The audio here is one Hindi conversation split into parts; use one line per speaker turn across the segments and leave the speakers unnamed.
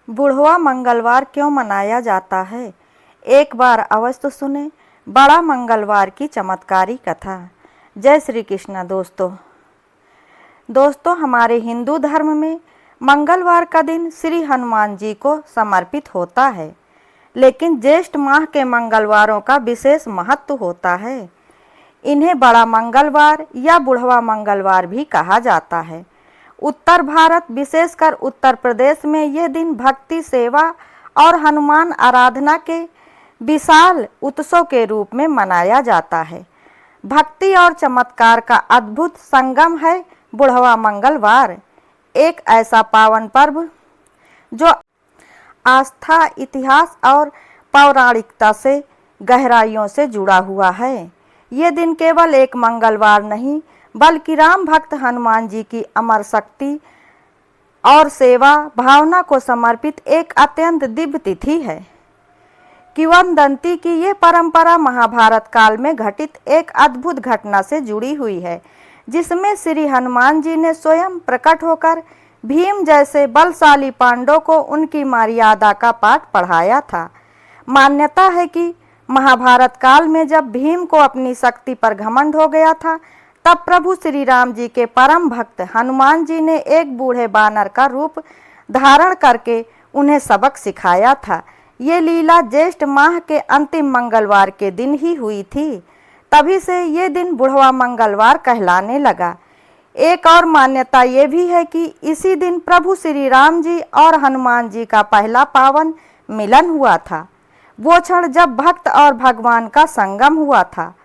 बुढ़वा मंगलवार क्यों मनाया जाता है? एक बार अवश्य सुने बड़ा मंगलवार की चमत्कारी कथा। जय श्री कृष्ण। दोस्तों, हमारे हिंदू धर्म में मंगलवार का दिन श्री हनुमान जी को समर्पित होता है, लेकिन ज्येष्ठ माह के मंगलवारों का विशेष महत्व होता है। इन्हें बड़ा मंगलवार या बुढ़वा मंगलवार भी कहा जाता है। उत्तर भारत, विशेषकर उत्तर प्रदेश में यह दिन भक्ति, सेवा और हनुमान आराधना के विशाल उत्सव के रूप में मनाया जाता है। भक्ति और चमत्कार का अद्भुत संगम है बुढ़वा मंगलवार, एक ऐसा पावन पर्व जो आस्था, इतिहास और पौराणिकता से गहराइयों से जुड़ा हुआ है। ये दिन केवल एक मंगलवार नहीं, बल्कि राम भक्त हनुमान जी की अमर शक्ति और सेवा भावना को समर्पित एक अत्यंत दिव्य तिथि है। किंवदंती की ये परंपरा महाभारत काल में घटित एक अद्भुत घटना से जुड़ी हुई है, जिसमें श्री हनुमान जी ने स्वयं प्रकट होकर भीम जैसे बलशाली पांडवों को उनकी मर्यादा का पाठ पढ़ाया था। मान्यता है कि महाभारत काल में जब भीम को अपनी शक्ति पर घमंड हो गया था, तब प्रभु श्री राम जी के परम भक्त हनुमान जी ने एक बूढ़े बानर का रूप धारण करके उन्हें सबक सिखाया था। ये लीला ज्येष्ठ माह के अंतिम मंगलवार के दिन ही हुई थी। तभी से ये दिन बुढ़वा मंगलवार कहलाने लगा। एक और मान्यता ये भी है कि इसी दिन प्रभु श्री राम जी और हनुमान जी का पहला पावन मिलन हुआ था। वो क्षण जब भक्त और भगवान का संगम हुआ था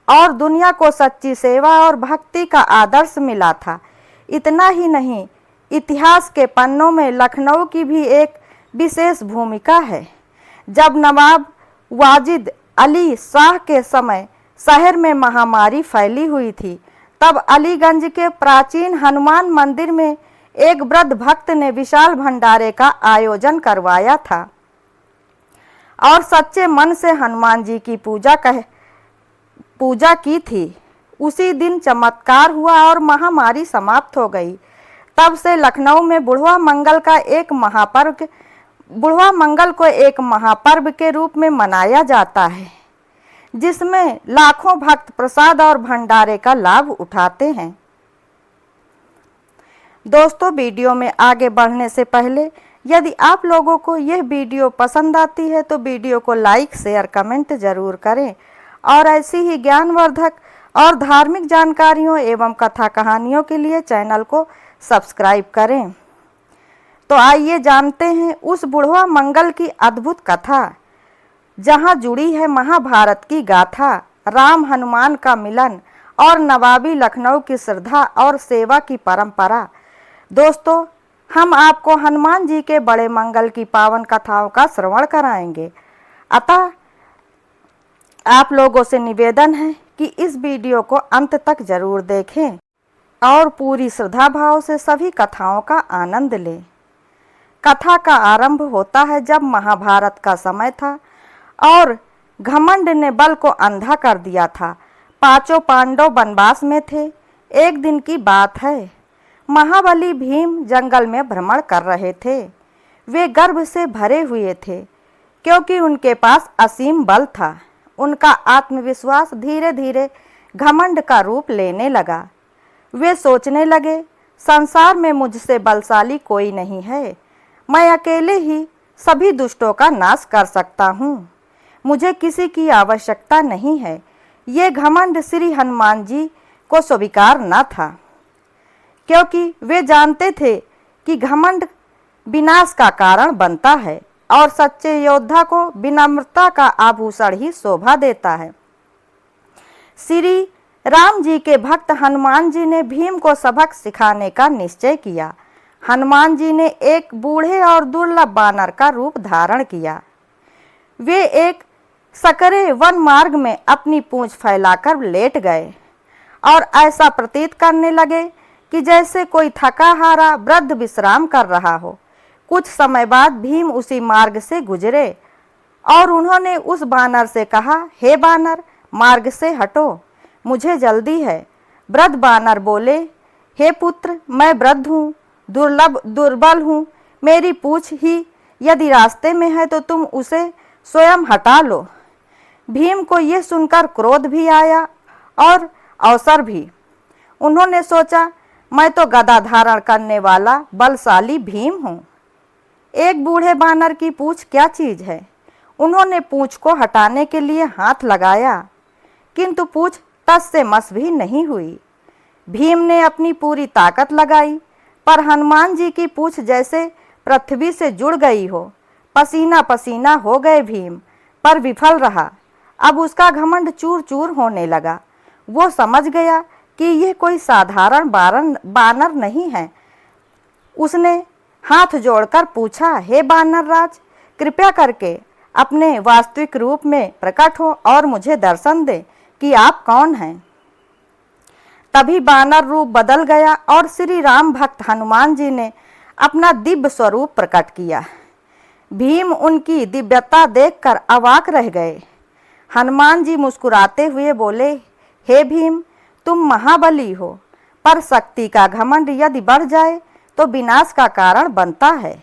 और दुनिया को सच्ची सेवा और भक्ति का आदर्श मिला था। इतना ही नहीं, इतिहास के पन्नों में लखनऊ की भी एक विशेष भूमिका है। जब नवाब वाजिद अली शाह के समय शहर में महामारी फैली हुई थी, तब अलीगंज के प्राचीन हनुमान मंदिर में एक वृद्ध भक्त ने विशाल भंडारे का आयोजन करवाया था और सच्चे मन से हनुमान जी की पूजा की थी। उसी दिन चमत्कार हुआ और महामारी समाप्त हो गई। तब से लखनऊ में बुढ़वा मंगल को एक महापर्व के रूप में मनाया जाता है, जिसमें लाखों भक्त प्रसाद और भंडारे का लाभ उठाते हैं। दोस्तों, वीडियो में आगे बढ़ने से पहले यदि आप लोगों को यह वीडियो पसंद आती है तो वीडियो को लाइक, शेयर, कमेंट जरूर करें और ऐसी ही ज्ञानवर्धक और धार्मिक जानकारियों एवं कथा कहानियों के लिए चैनल को सब्सक्राइब करें। तो आइए जानते हैं उस बुढ़वा मंगल की अद्भुत कथा, जहां जुड़ी है महाभारत की गाथा, राम हनुमान का मिलन और नवाबी लखनऊ की श्रद्धा और सेवा की परंपरा। दोस्तों, हम आपको हनुमान जी के बड़े मंगल की पावन कथाओं का श्रवण कराएंगे। अतः आप लोगों से निवेदन है कि इस वीडियो को अंत तक जरूर देखें और पूरी श्रद्धा भाव से सभी कथाओं का आनंद लें। कथा का आरंभ होता है जब महाभारत का समय था और घमंड ने बल को अंधा कर दिया था। पांचों पांडव वनवास में थे। एक दिन की बात है, महाबली भीम जंगल में भ्रमण कर रहे थे। वे गर्व से भरे हुए थे क्योंकि उनके पास असीम बल था। उनका आत्मविश्वास धीरे धीरे घमंड का रूप लेने लगा। वे सोचने लगे, संसार में मुझसे बलशाली कोई नहीं है। मैं अकेले ही सभी दुष्टों का नाश कर सकता हूँ। मुझे किसी की आवश्यकता नहीं है। ये घमंड श्री हनुमान जी को स्वीकार न था, क्योंकि वे जानते थे कि घमंड विनाश का कारण बनता है और सच्चे योद्धा को विनम्रता का आभूषण ही शोभा देता है। श्री राम जी के भक्त हनुमान जी ने भीम को सबक सिखाने का निश्चय किया। हनुमान जी ने एक बूढ़े और दुर्लभ बानर का रूप धारण किया। वे एक सकरे वन मार्ग में अपनी पूंछ फैलाकर लेट गए और ऐसा प्रतीत करने लगे कि जैसे कोई थका हारा वृद्ध विश्राम कर रहा हो। कुछ समय बाद भीम उसी मार्ग से गुजरे और उन्होंने उस बानर से कहा, हे बानर, मार्ग से हटो, मुझे जल्दी है। वृद्ध बानर बोले, हे पुत्र, मैं वृद्ध हूँ, दुर्बल हूँ, मेरी पूंछ ही यदि रास्ते में है तो तुम उसे स्वयं हटा लो। भीम को यह सुनकर क्रोध भी आया और अवसर भी। उन्होंने सोचा, मैं तो गदा धारण करने वाला बलशाली भीम हूँ। एक बूढ़े बानर की पूंछ क्या चीज है। उन्होंने पूंछ को हटाने के लिए हाथ लगाया, किंतु पूंछ टस से मस भी नहीं हुई। भीम ने अपनी पूरी ताकत लगाई, पर हनुमान जी की पूंछ जैसे पृथ्वी से जुड़ गई हो। पसीना पसीना हो गए भीम, पर विफल रहा। अब उसका घमंड चूर चूर होने लगा। वो समझ गया कि यह कोई साधारण बानर नहीं है। उसने हाथ जोड़कर पूछा, हे बानर राज, कृपया करके अपने वास्तविक रूप में प्रकट हो और मुझे दर्शन दे कि आप कौन हैं। तभी बानर रूप बदल गया और श्री राम भक्त हनुमान जी ने अपना दिव्य स्वरूप प्रकट किया। भीम उनकी दिव्यता देखकर अवाक रह गए। हनुमान जी मुस्कुराते हुए बोले, हे भीम, तुम महाबली हो, पर शक्ति का घमंड यदि बढ़ जाए तो विनाश का कारण बनता है।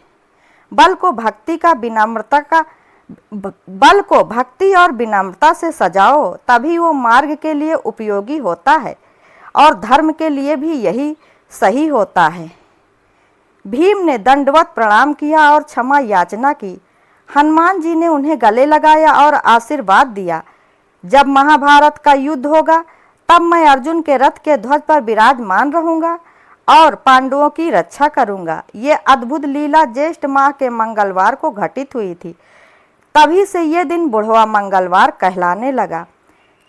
बल को भक्ति और विनम्रता से सजाओ, तभी वो मार्ग के लिए उपयोगी होता है और धर्म के लिए भी यही सही होता है। भीम ने दंडवत प्रणाम किया और क्षमा याचना की। हनुमान जी ने उन्हें गले लगाया और आशीर्वाद दिया, जब महाभारत का युद्ध होगा तब मैं अर्जुन के रथ के ध्वज पर विराजमान रहूंगा और पांडवों की रक्षा करूंगा। ये अद्भुत लीला ज्येष्ठ माह के मंगलवार को घटित हुई थी। तभी से ये दिन बुढ़वा मंगलवार कहलाने लगा,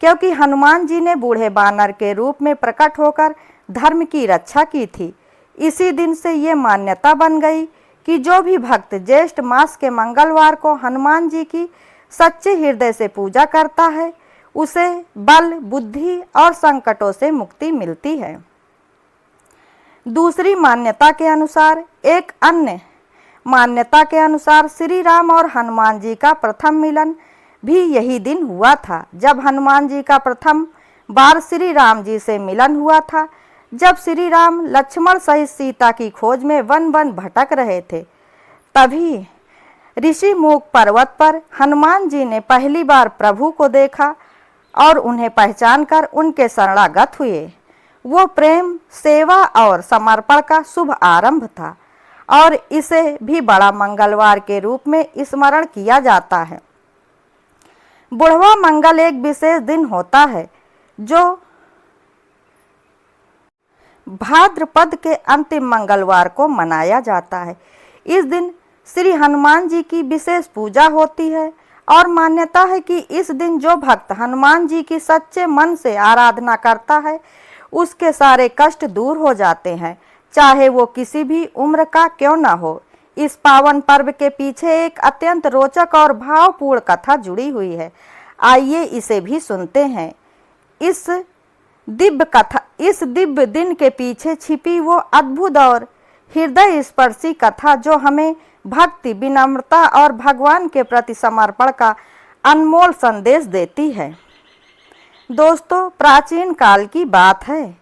क्योंकि हनुमान जी ने बूढ़े बानर के रूप में प्रकट होकर धर्म की रक्षा की थी। इसी दिन से ये मान्यता बन गई कि जो भी भक्त ज्येष्ठ मास के मंगलवार को हनुमान जी की सच्चे हृदय से पूजा करता है, उसे बल, बुद्धि और संकटों से मुक्ति मिलती है। दूसरी मान्यता के अनुसार, एक अन्य मान्यता के अनुसार श्री राम और हनुमान जी का प्रथम मिलन भी यही दिन हुआ था, जब हनुमान जी का प्रथम बार श्री राम जी से मिलन हुआ था। जब श्री राम लक्ष्मण सहित सीता की खोज में वन वन भटक रहे थे, तभी ऋषि मूक पर्वत पर हनुमान जी ने पहली बार प्रभु को देखा और उन्हें पहचानकर उनके शरणागत हुए। वो प्रेम, सेवा और समर्पण का शुभ आरंभ था और इसे भी बड़ा मंगलवार के रूप में स्मरण किया जाता है। बुढ़वा मंगल एक विशेष दिन होता है जो भाद्रपद के अंतिम मंगलवार को मनाया जाता है। इस दिन श्री हनुमान जी की विशेष पूजा होती है और मान्यता है कि इस दिन जो भक्त हनुमान जी की सच्चे मन से आराधना करता है, उसके सारे कष्ट दूर हो जाते हैं, चाहे वो किसी भी उम्र का क्यों ना हो। इस पावन पर्व के पीछे एक अत्यंत रोचक और भावपूर्ण कथा जुड़ी हुई है। आइए इसे भी सुनते हैं। इस दिव्य दिन के पीछे छिपी वो अद्भुत और हृदय स्पर्शी कथा जो हमें भक्ति, विनम्रता और भगवान के प्रति समर्पण का अनमोल संदेश देती है। दोस्तों, प्राचीन काल की बात है,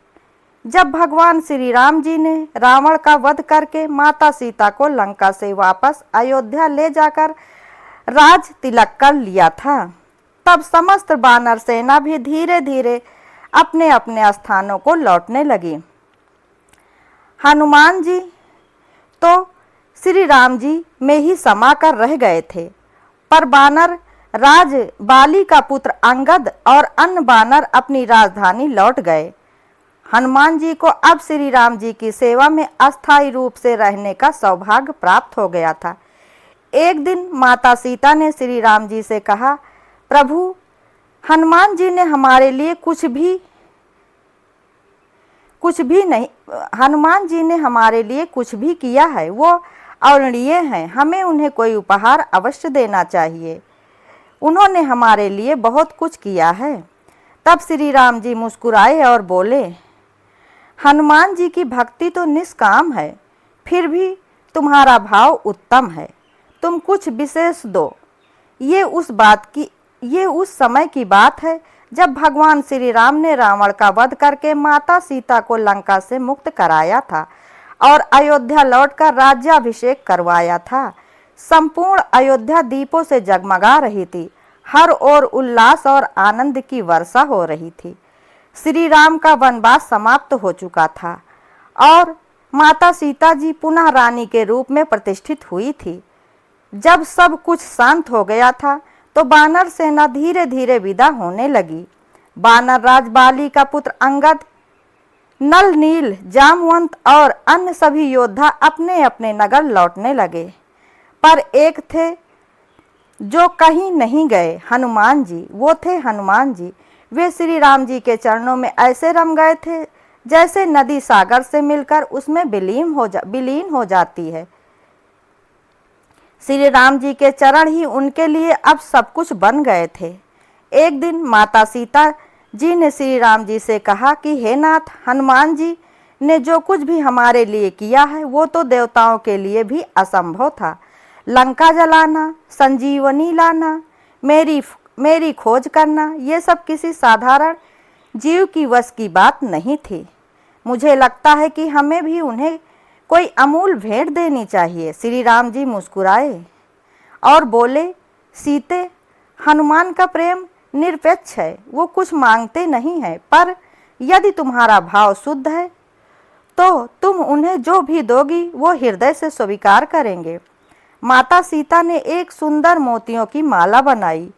जब भगवान श्री राम जी ने रावण का वध करके माता सीता को लंका से वापस अयोध्या ले जाकर राज तिलक कर लिया था, तब समस्त वानर सेना भी धीरे धीरे अपने अपने स्थानों को लौटने लगी। हनुमान जी तो श्री राम जी में ही समा कर रह गए थे, पर बानर राज बाली का पुत्र अंगद और अन्य बानर अपनी राजधानी लौट गए। हनुमान जी को अब श्री राम जी की सेवा में अस्थायी रूप से रहने का सौभाग्य प्राप्त हो गया था। एक दिन माता सीता ने श्री राम जी से कहा, प्रभु, हनुमान जी ने हमारे लिए कुछ भी किया है, वो अवर्णनीय हैं, हमें उन्हें कोई उपहार अवश्य देना चाहिए। उन्होंने हमारे लिए बहुत कुछ किया है। तब श्री राम जी मुस्कुराए और बोले, हनुमान जी की भक्ति तो निष्काम है, फिर भी तुम्हारा भाव उत्तम है, तुम कुछ विशेष दो। ये उस समय की बात है जब भगवान श्री राम ने रावण का वध करके माता सीता को लंका से मुक्त कराया था और अयोध्या लौटकर राज्याभिषेक करवाया था। संपूर्ण अयोध्या दीपों से जगमगा रही थी। हर ओर उल्लास और आनंद की वर्षा हो रही थी। श्री राम का वनवास समाप्त हो चुका था और माता सीता जी पुनः रानी के रूप में प्रतिष्ठित हुई थी। जब सब कुछ शांत हो गया था तो वानर सेना धीरे धीरे विदा होने लगी। वानर राज बाली का पुत्र अंगद, नल, नील, जामवंत और अन्य सभी योद्धा अपने अपने नगर लौटने लगे। पर एक थे जो कहीं नहीं गए, हनुमान जी। वो थे हनुमान जी। वे श्री राम जी के चरणों में ऐसे रम गए थे जैसे नदी सागर से मिलकर उसमें विलीन हो जाती है। श्री राम जी के चरण ही उनके लिए अब सब कुछ बन गए थे। एक दिन माता सीता जी ने श्री राम जी से कहा कि हे नाथ, हनुमान जी ने जो कुछ भी हमारे लिए किया है वो तो देवताओं के लिए भी असंभव था। लंका जलाना, संजीवनी लाना, मेरी खोज करना, ये सब किसी साधारण जीव की वश की बात नहीं थी। मुझे लगता है कि हमें भी उन्हें कोई अमूल्य भेंट देनी चाहिए। श्री राम जी मुस्कुराए और बोले, सीते, हनुमान का प्रेम निरपेक्ष है। वो कुछ मांगते नहीं है, पर यदि तुम्हारा भाव शुद्ध है तो तुम उन्हें जो भी दोगी वो हृदय से स्वीकार करेंगे। माता सीता ने एक सुंदर मोतियों की माला बनाई।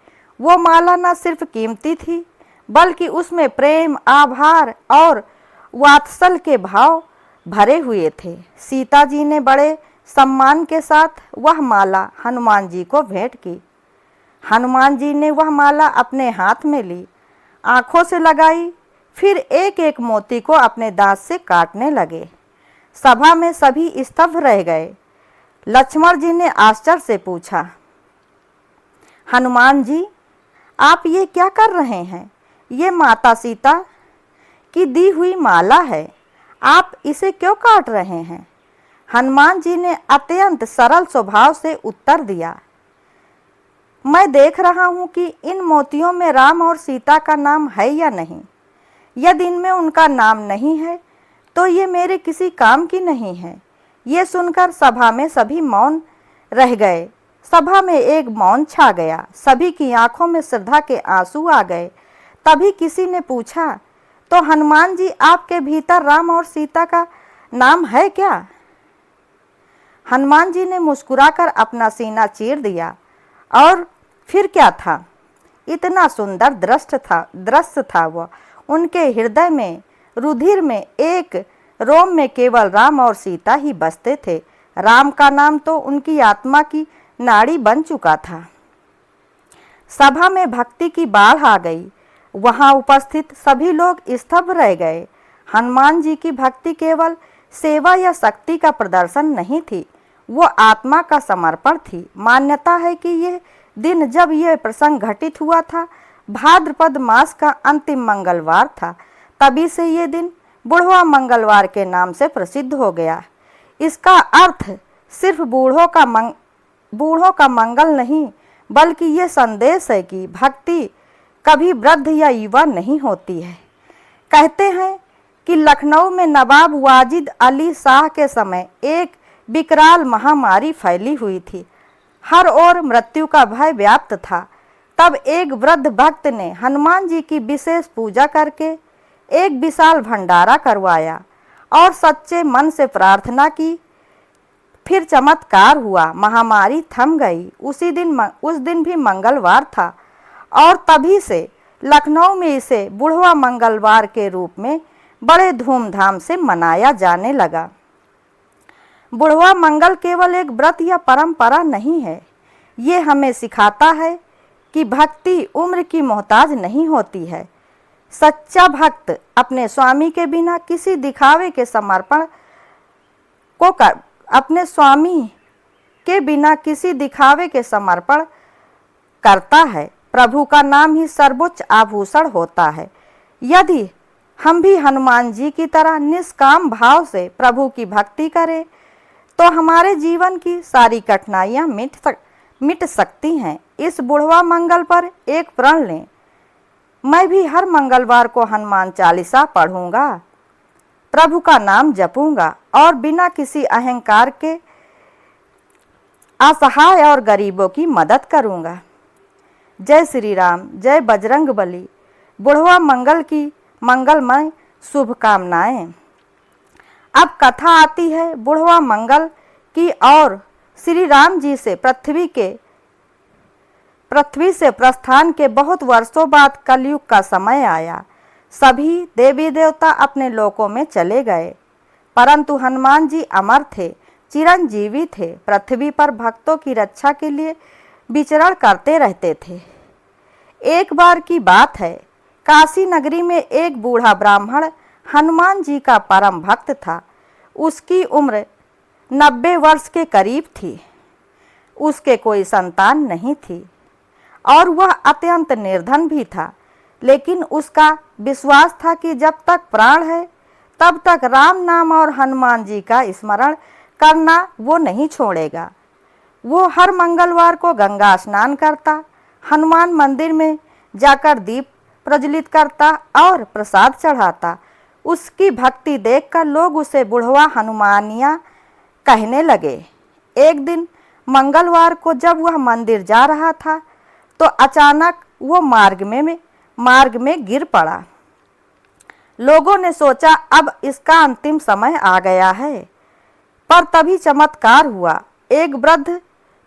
वो माला न सिर्फ कीमती थी बल्कि उसमें प्रेम, आभार और वात्सल के भाव भरे हुए थे। सीता जी ने बड़े सम्मान के साथ वह माला हनुमान जी को भेंट की। हनुमान जी ने वह माला अपने हाथ में ली, आंखों से लगाई, फिर एक एक मोती को अपने दांत से काटने लगे। सभा में सभी स्तब्ध रह गए। लक्ष्मण जी ने आश्चर्य से पूछा, हनुमान जी, आप ये क्या कर रहे हैं? ये माता सीता की दी हुई माला है, आप इसे क्यों काट रहे हैं? हनुमान जी ने अत्यंत सरल स्वभाव से उत्तर दिया, मैं देख रहा हूं कि इन मोतियों में राम और सीता का नाम है या नहीं। यदि इनमें उनका नाम नहीं है तो ये मेरे किसी काम की नहीं है। ये सुनकर सभा में सभी मौन रह गए। सभा में एक मौन छा गया। सभी की आंखों में श्रद्धा के आंसू आ गए। तभी किसी ने पूछा, तो हनुमान जी, आपके भीतर राम और सीता का नाम है क्या? हनुमान जी ने मुस्कुराकर अपना सीना चीर दिया। और फिर क्या था? इतना सुंदर दृश्य था वह। उनके हृदय में, रुधिर में, एक रोम में केवल राम और सीता ही बसते थे। राम का नाम तो उनकी आत्मा की नाड़ी बन चुका था। सभा में भक्ति की बाढ़ आ गई। वहां उपस्थित सभी लोग स्तब्ध रह गए। हनुमान जी की भक्ति केवल सेवा या शक्ति का प्रदर्शन नहीं थी, वो आत्मा का समर्पण थी। मान्यता है कि यह दिन, जब यह प्रसंग घटित हुआ था, भाद्रपद मास का अंतिम मंगलवार था। तभी से ये दिन बुढ़वा मंगलवार के नाम से प्रसिद्ध हो गया। इसका अर्थ सिर्फ बूढ़ों का मंगल नहीं, बल्कि ये संदेश है कि भक्ति कभी वृद्ध या युवा नहीं होती है। कहते हैं कि लखनऊ में नवाब वाजिद अली शाह के समय एक विकराल महामारी फैली हुई थी। हर ओर मृत्यु का भय व्याप्त था। तब एक वृद्ध भक्त ने हनुमान जी की विशेष पूजा करके एक विशाल भंडारा करवाया और सच्चे मन से प्रार्थना की। फिर चमत्कार हुआ, महामारी थम गई। उस दिन भी मंगलवार था और तभी से लखनऊ में इसे बुढ़वा मंगलवार के रूप में बड़े धूमधाम से मनाया जाने लगा। बुढ़वा मंगल केवल एक व्रत या परंपरा नहीं है, ये हमें सिखाता है कि भक्ति उम्र की मोहताज नहीं होती है। सच्चा भक्त अपने स्वामी के बिना किसी दिखावे के समर्पण को अपने स्वामी के बिना किसी दिखावे के समर्पण करता है। प्रभु का नाम ही सर्वोच्च आभूषण होता है। यदि हम भी हनुमान जी की तरह निष्काम भाव से प्रभु की भक्ति करें तो हमारे जीवन की सारी कठिनाइयां मिट सकती हैं। इस बुढ़वा मंगल पर एक प्रण लें, मैं भी हर मंगलवार को हनुमान चालीसा पढ़ूंगा, प्रभु का नाम जपूंगा और बिना किसी अहंकार के असहाय और गरीबों की मदद करूँगा। जय श्री राम, जय बजरंग बली। बुढ़वा मंगल की मंगलमय शुभकामनाएं। अब कथा आती है बुढ़वा मंगल की और श्री राम जी से पृथ्वी से प्रस्थान के बहुत वर्षों बाद कलयुग का समय आया। सभी देवी देवता अपने लोकों में चले गए, परंतु हनुमान जी अमर थे, चिरंजीवी थे, पृथ्वी पर भक्तों की रक्षा के लिए विचरण करते रहते थे। एक बार की बात है, काशी नगरी में एक बूढ़ा ब्राह्मण हनुमान जी का परम भक्त था। उसकी उम्र 90 वर्ष के करीब थी। उसके कोई संतान नहीं थी और वह अत्यंत निर्धन भी था, लेकिन उसका विश्वास था कि जब तक प्राण है तब तक राम नाम और हनुमान जी का स्मरण करना वो नहीं छोड़ेगा। वो हर मंगलवार को गंगा स्नान करता, हनुमान मंदिर में जाकर दीप प्रज्वलित करता और प्रसाद चढ़ाता। उसकी भक्ति देखकर लोग उसे बुढ़वा हनुमानिया कहने लगे। एक दिन मंगलवार को जब वह मंदिर जा रहा था तो अचानक वो मार्ग में गिर पड़ा। लोगों ने सोचा अब इसका अंतिम समय आ गया है, पर तभी चमत्कार हुआ। एक वृद्ध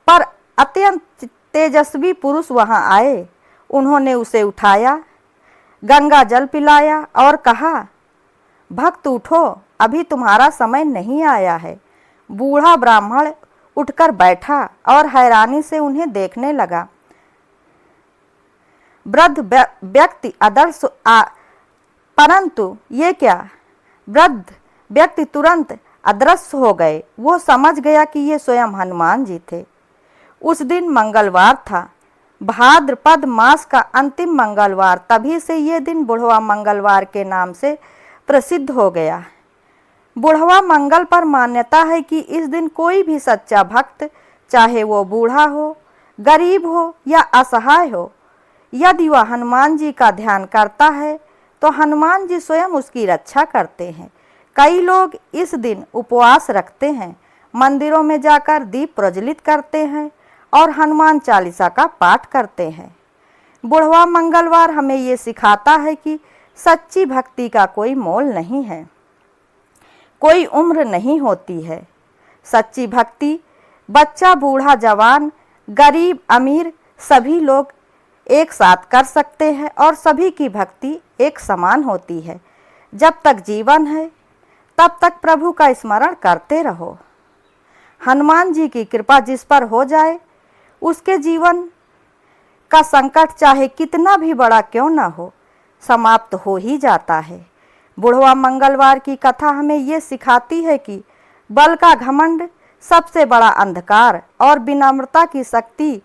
पर अत्यंत तेजस्वी पुरुष वहां आए। उन्होंने उसे उठाया, गंगा जल पिलाया और कहा, भक्त उठो, अभी तुम्हारा समय नहीं आया है। बूढ़ा ब्राह्मण उठकर बैठा और हैरानी से उन्हें देखने लगा। वृद्ध व्यक्ति परंतु ये क्या, वृद्ध व्यक्ति तुरंत अदृश्य हो गए। वो समझ गया कि ये स्वयं हनुमान जी थे। उस दिन मंगलवार था, भाद्रपद मास का अंतिम मंगलवार। तभी से ये दिन बुढ़वा मंगलवार के नाम से प्रसिद्ध हो गया। बुढ़वा मंगल पर मान्यता है कि इस दिन कोई भी सच्चा भक्त, चाहे वो बूढ़ा हो, गरीब हो या असहाय हो, यदि वह हनुमान जी का ध्यान करता है तो हनुमान जी स्वयं उसकी रक्षा करते हैं। कई लोग इस दिन उपवास रखते हैं, मंदिरों में जाकर दीप प्रज्वलित करते हैं और हनुमान चालीसा का पाठ करते हैं। बुढ़वा मंगलवार हमें ये सिखाता है कि सच्ची भक्ति का कोई मोल नहीं है, कोई उम्र नहीं होती है। सच्ची भक्ति बच्चा, बूढ़ा, जवान, गरीब, अमीर सभी लोग एक साथ कर सकते हैं और सभी की भक्ति एक समान होती है। जब तक जीवन है तब तक प्रभु का स्मरण करते रहो। हनुमान जी की कृपा जिस पर हो जाए उसके जीवन का संकट चाहे कितना भी बड़ा क्यों ना हो, समाप्त हो ही जाता है। बुढ़वा मंगलवार की कथा हमें ये सिखाती है कि बल का घमंड सबसे बड़ा अंधकार और विनम्रता की शक्ति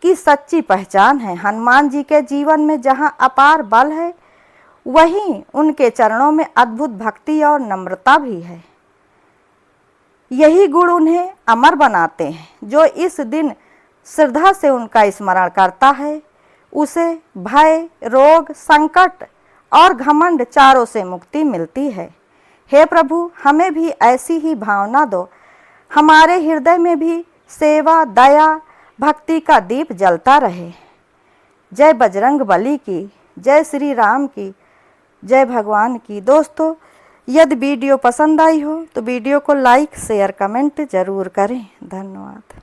की सच्ची पहचान है। हनुमान जी के जीवन में जहाँ अपार बल है, वहीं उनके चरणों में अद्भुत भक्ति और नम्रता भी है। यही गुण उन्हें अमर बनाते हैं। जो इस दिन श्रद्धा से उनका स्मरण करता है, उसे भय, रोग, संकट और घमंड चारों से मुक्ति मिलती है। हे प्रभु, हमें भी ऐसी ही भावना दो। हमारे हृदय में भी सेवा, दया, भक्ति का दीप जलता रहे। जय बजरंग बली की, जय श्री राम की, जय भगवान की। दोस्तों, यदि वीडियो पसंद आई हो तो वीडियो को लाइक, शेयर, कमेंट जरूर करें। धन्यवाद।